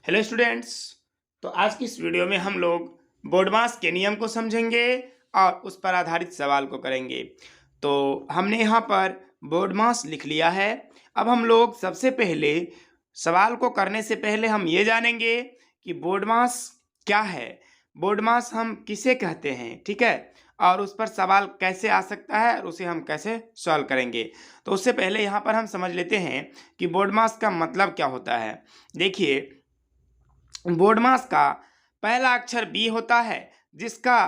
Hello students. तो आज की इस वीडियो में हम लोग बोर्ड मास के नियम को समझेंगे और उस पर आधारित सवाल को करेंगे। तो हमने यहाँ पर बोर्ड मास लिख लिया है। अब हम लोग सबसे पहले सवाल को करने से पहले हम ये जानेंगे कि बोर्ड मास क्या है, बोर्ड मास हम किसे कहते हैं, ठीक है, और उस पर सवाल कैसे आ सकता है और उसे हम कैसे सॉल्व करेंगे। तो उससे पहले यहाँ पर हम समझ लेते हैं कि बोर्ड मास का मतलब क्या होता है। देखिए, बोर्ड मास का पहला अक्षर बी होता है, जिसका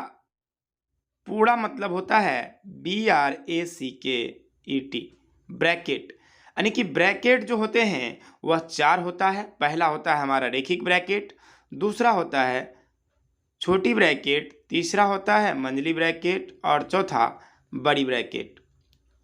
पूरा मतलब होता है BRACKET, ब्रैकेट। यानी कि ब्रैकेट जो होते हैं वह चार होता है। पहला होता है हमारा रेखिक ब्रैकेट, दूसरा होता है छोटी ब्रैकेट, तीसरा होता है मंझली ब्रैकेट और चौथा बड़ी ब्रैकेट।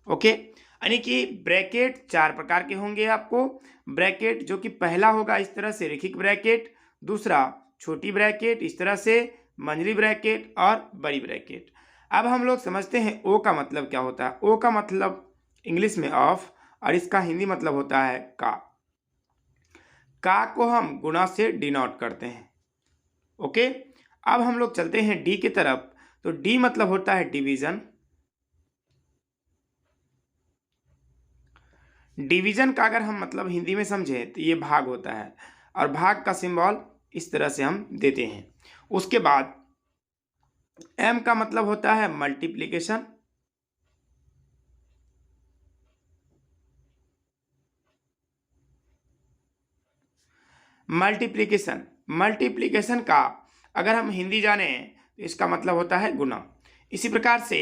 ओके, यानी कि ब्रैकेट चार प्रकार के होंगे आपको। ब्रैकेट जो कि पहला होगा इस तरह से रेखिक ब्रैकेट, दूसरा छोटी ब्रैकेट इस तरह से, मंझली ब्रैकेट और बड़ी ब्रैकेट। अब हम लोग समझते हैं ओ का मतलब क्या होता है। ओ का मतलब इंग्लिश में ऑफ और इसका हिंदी मतलब होता है का। का को हम गुणा से डिनोट करते हैं। ओके, अब हम लोग चलते हैं डी की तरफ। तो डी मतलब होता है डिवीजन। डिवीजन का अगर हम मतलब हिंदी में समझें तो ये भाग होता है और भाग का सिंबल इस तरह से हम देते हैं। उसके बाद एम का मतलब होता है मल्टीप्लिकेशन। मल्टीप्लिकेशन मल्टीप्लिकेशन का अगर हम हिंदी जाने तो इसका मतलब होता है गुना। इसी प्रकार से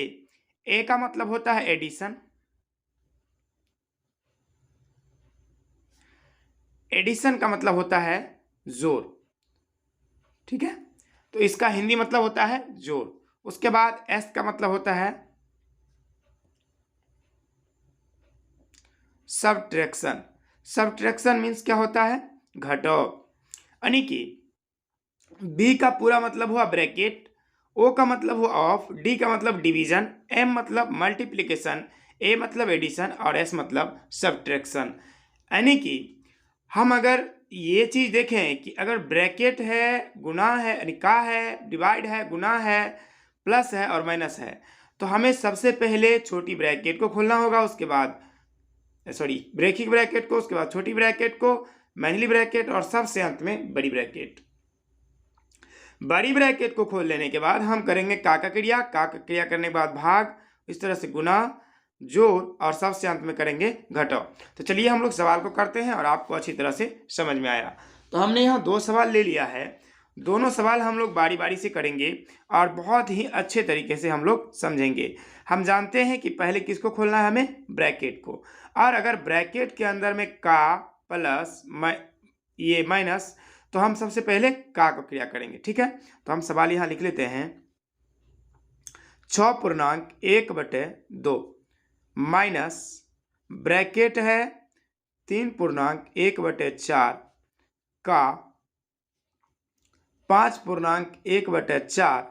ए का मतलब होता है एडिशन। एडिशन का मतलब होता है जोड़, ठीक है, तो इसका हिंदी मतलब होता है जोड़। उसके बाद एस का मतलब होता है सबट्रैक्शन। सबट्रैक्शन मीन्स क्या होता है, घटाव। यानी कि बी का पूरा मतलब हुआ ब्रैकेट, ओ का मतलब हुआ ऑफ, डी का मतलब डिवीजन, एम मतलब मल्टीप्लिकेशन, ए मतलब एडिशन और एस मतलब सबट्रैक्शन। यानी कि हम अगर ये चीज देखें कि अगर ब्रैकेट है, गुना है यानी का है, डिवाइड है, गुना है, प्लस है और माइनस है, तो हमें सबसे पहले छोटी ब्रैकेट को खोलना होगा, उसके बाद सॉरी ब्रेकिंग ब्रैकेट को, उसके बाद छोटी ब्रैकेट को, मैनली ब्रैकेट और सबसे अंत में बड़ी ब्रैकेट। बड़ी ब्रैकेट को खोल लेने के बाद हम करेंगे का क्रिया। का क्रिया करने के बाद भाग, इस तरह से गुना, जोड़ और सबसे अंत में करेंगे घटाव। तो चलिए हम लोग सवाल को करते हैं और आपको अच्छी तरह से समझ में आया। तो हमने यहाँ दो सवाल ले लिया है, दोनों सवाल हम लोग बारी बारी से करेंगे और बहुत ही अच्छे तरीके से हम लोग समझेंगे। हम जानते हैं कि पहले किसको खोलना है, हमें ब्रैकेट को। और अगर ब्रैकेट के अंदर में का प्लस ये माइनस, तो हम सबसे पहले का क्रिया करेंगे, ठीक है। तो हम सवाल यहाँ लिख लेते हैं 6.1/2 माइनस ब्रैकेट है 3.1/4 का 5.1/4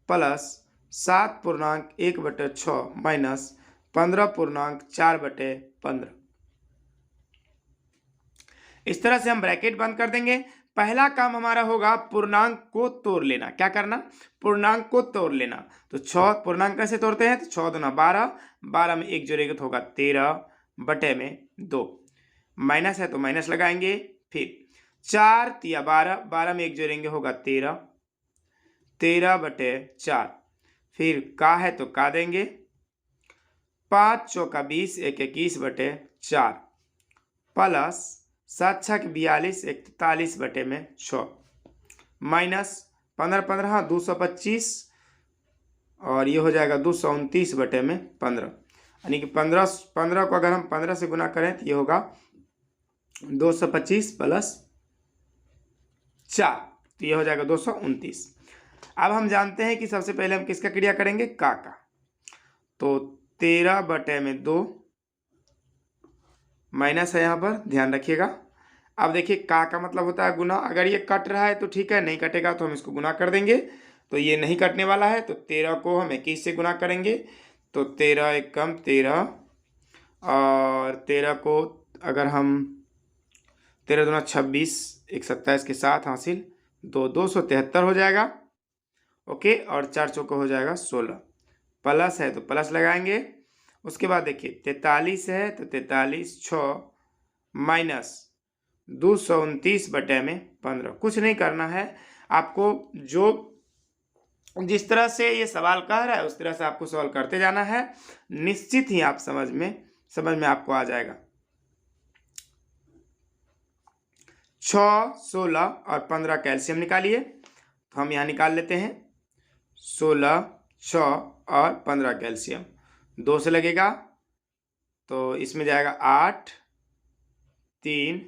प्लस 7.1/6 माइनस 15.4/15। इस तरह से हम ब्रैकेट बंद कर देंगे। पहला काम हमारा होगा पूर्णांक को तोड़ लेना। क्या करना, पूर्णांक को तोड़ लेना। तो 6 पूर्णांक कैसे तोड़ते हैं, तो 6 दूना 12, 12 में 1 जोड़ेंगे तो होगा 13/2, माइनस है तो माइनस लगाएंगे। फिर 4 तिया 12, 12 में 1 जोड़ेंगे होगा 13, 13/4। फिर का है तो का देंगे, 5 चौका 20, 1 21/4 प्लस 7 छक 42, 41/6 माइनस 15 225 और ये हो जाएगा 229/15। यानी कि 15 को अगर हम 15 से गुना करें तो ये होगा 225 प्लस 4, तो ये हो जाएगा 229। अब हम जानते हैं कि सबसे पहले हम किसका क्रिया करेंगे, का। तो 13/2 माइनस है यहाँ पर, ध्यान रखिएगा। अब देखिए का मतलब होता है गुना। अगर ये कट रहा है तो ठीक है, नहीं कटेगा तो हम इसको गुना कर देंगे। तो ये नहीं कटने वाला है तो 13 को हम 21 से गुना करेंगे। तो 13 एकम 13 और 13 को अगर हम 13 दूना 26, एक 27 के साथ हासिल 273 हो जाएगा। ओके, और 4 चौका हो जाएगा 16। प्लस है तो प्लस लगाएंगे। उसके बाद देखिए 43 है तो 43 6 माइनस 229/15। कुछ नहीं करना है आपको, जो जिस तरह से ये सवाल कह रहा है उस तरह से आपको सॉल्व करते जाना है। निश्चित ही आप समझ में आपको आ जाएगा। 6, 16 और 15 कैल्शियम निकालिए, तो हम यहाँ निकाल लेते हैं। 16, 6 और 15 कैल्शियम 2 से लगेगा, तो इसमें जाएगा 8, 3,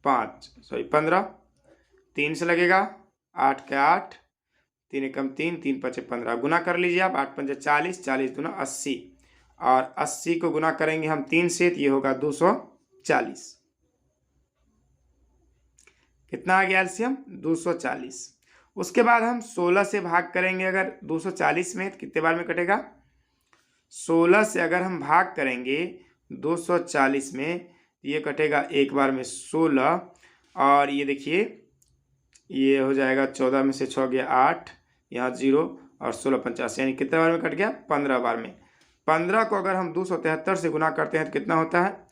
5, सॉरी 15। 3 से लगेगा, 8 के 8, 3 एकम 3, 3 पचे 15। गुना कर लीजिए आप, 8 पंजे 40, 40 दूना 80, और 80 को गुना करेंगे हम 3 से, तो ये होगा 240। कितना आ गया एलसीएम? 240। उसके बाद हम 16 से भाग करेंगे। अगर 240 में तो कितने बार में कटेगा? 16 से अगर हम भाग करेंगे 240 में, ये कटेगा एक बार में 16, और ये देखिए ये हो जाएगा 14 में से 6 गया 8, यहाँ 0 और 16 50, यानी कितने बार में कट गया? 15 बार में। 15 को अगर हम 273 से गुना करते हैं तो कितना होता है?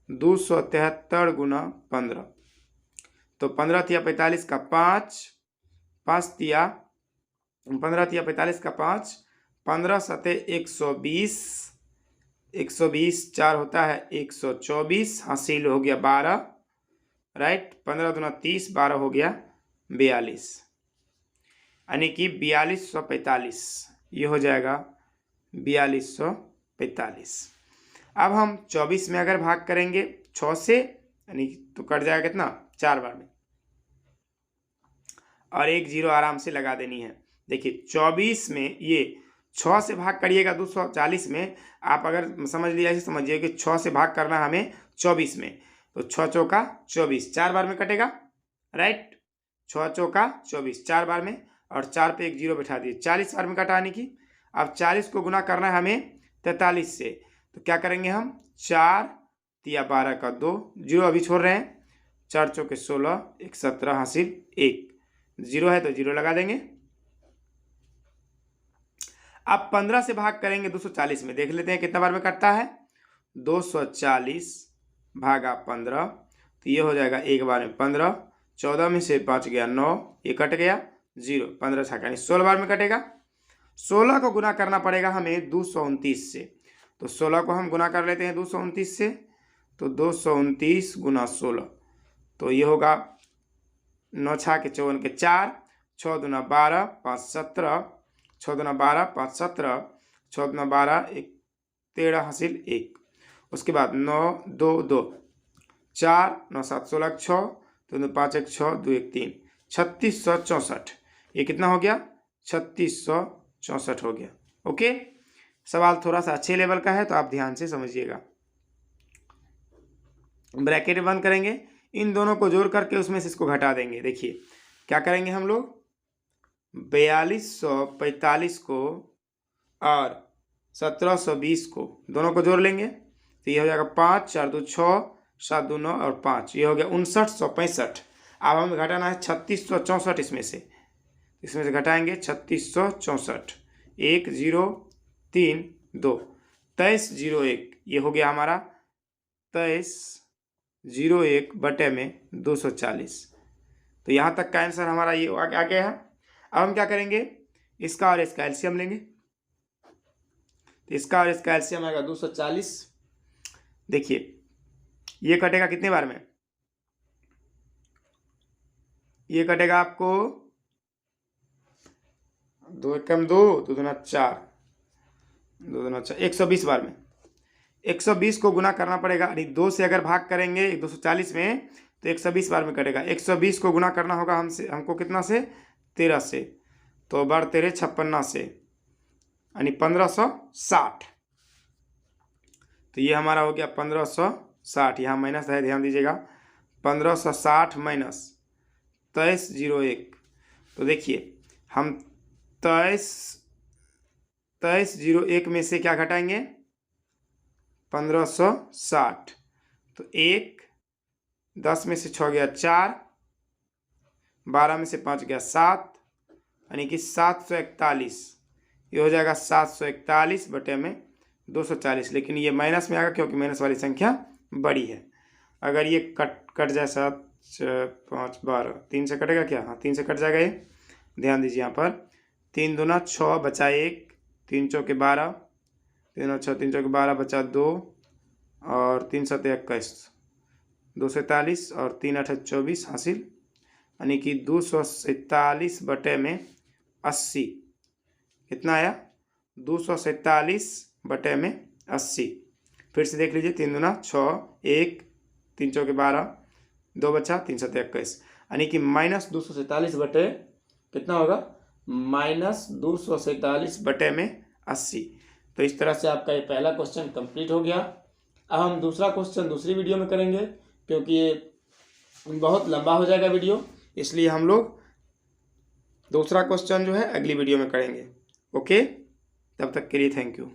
273 गुना 15, तो 15 तिया 45 का 5, 5 तिया 15 तिया 45 का 5, 15 सते 120, 120 4 होता है 124, हासिल हो गया 12, राइट। 15 दूना 30, 12 हो गया 42, यानी कि 4245, ये हो जाएगा 4245। अब हम 24 में अगर भाग करेंगे 6 से, यानी तो कट जाएगा कितना? 4 बार में, और एक 0 आराम से लगा देनी है। देखिए 24 में ये 6 से भाग करिएगा 240 में, आप अगर समझ लिया ऐसे समझिए कि 6 से भाग करना हमें 24 में, तो 6 चौका 24, 4 बार में कटेगा, राइट। 6 चौका 24, 4 बार में, और 4 पे एक 0 बैठा दिए, 40 बार में कटाने की। अब 40 को गुना करना है हमें 43 से, तो क्या करेंगे हम? 4 तिया 12 का 2, 0 अभी छोड़ रहे हैं, 4 चौके 16, 1 17, हासिल 1, 0 है तो 0 लगा देंगे। अब 15 से भाग करेंगे 240 में, देख लेते हैं कितना बार में कटता है। 240 भागा 15, तो ये हो जाएगा एक बार में 15, 14 में से 5 गया 9, ये कट गया 0, 15 छक्का यानी 16 बार में कटेगा। 16 को गुना करना पड़ेगा हमें 229 से, तो 16 को हम गुना कर लेते हैं 229 से, तो 229 गुना 16, तो ये होगा 9 छा के 54 के 4, 6 दूना 12, 5 17, 6 दूना 12, 5 17, 6 दूना 12, 1 13, हासिल 1। उसके बाद 9 2 2, 4 9 7 16 6, 2 5 1 6, 2 1 3, 3664। ये कितना हो गया? 3664 हो गया। ओके, सवाल थोड़ा सा अच्छे लेवल का है तो आप ध्यान से समझिएगा। ब्रैकेट बंद करेंगे, इन दोनों को जोड़ करके उसमें से इसको घटा देंगे। देखिए क्या करेंगे हम लोग, 4245 को और 1720 को दोनों को जोड़ लेंगे, तो ये हो जाएगा 5 4 2 6, 7 2 9 और 5, ये हो गया 5965। अब हमें घटाना है 3664 इसमें से घटाएंगे 3664, 1 0 3 2, 2301, ये हो गया हमारा 2301 बटे में 240। तो यहाँ तक का आंसर हमारा ये आ गया है। अब हम क्या करेंगे, इसका और इसका एलसीएम लेंगे, तो इसका और इसका एलसीएम आएगा 240। देखिए ये कटेगा कितने बार में? ये कटेगा आपको 2 एकम 2, 2 दूना 4, 2 दूना 4, 120 बार में। 120 को गुना करना पड़ेगा, यानी 2 से अगर भाग करेंगे 240 में तो 120 बार में कटेगा। 120 को गुना करना होगा हमको कितना से? 13 से, तो बार 13 56 से, यानी 1560। तो ये हमारा हो गया 1560, यहाँ माइनस है ध्यान दीजिएगा, 1560 माइनस 2301। तो देखिए हम 2301 में से क्या घटाएंगे? 1560, तो 1 10 में से 6 गया 4, 12 में से 5 गया 7, यानी कि 741। ये हो जाएगा 741 बटे में 240, लेकिन ये माइनस में आएगा क्योंकि माइनस वाली संख्या बड़ी है। अगर ये कट जाए 7 5 12, 3 से कटेगा क्या? हाँ 3 से कट जाएगा ये। ध्यान दीजिए यहाँ पर 3 दूना 6 बचा 1, 3 चौके 12, 3 और 6 3 चौके 12 बचा 2 और 3 7 21, 247 और 3 8 24 हासिल, यानी कि 247 बटे में 80। कितना आया? 247 बटे में 80। फिर से देख लीजिए 3 दूना 6, 1, 3 चौके 12, 2 बचा, 3 7 21, यानी कि -247 बटे कितना होगा? -247 बटे में 80। तो इस तरह से आपका ये पहला क्वेश्चन कंप्लीट हो गया। अब हम दूसरा क्वेश्चन दूसरी वीडियो में करेंगे, क्योंकि ये बहुत लंबा हो जाएगा वीडियो, इसलिए हम लोग दूसरा क्वेश्चन जो है अगली वीडियो में करेंगे। ओके, तब तक के लिए थैंक यू।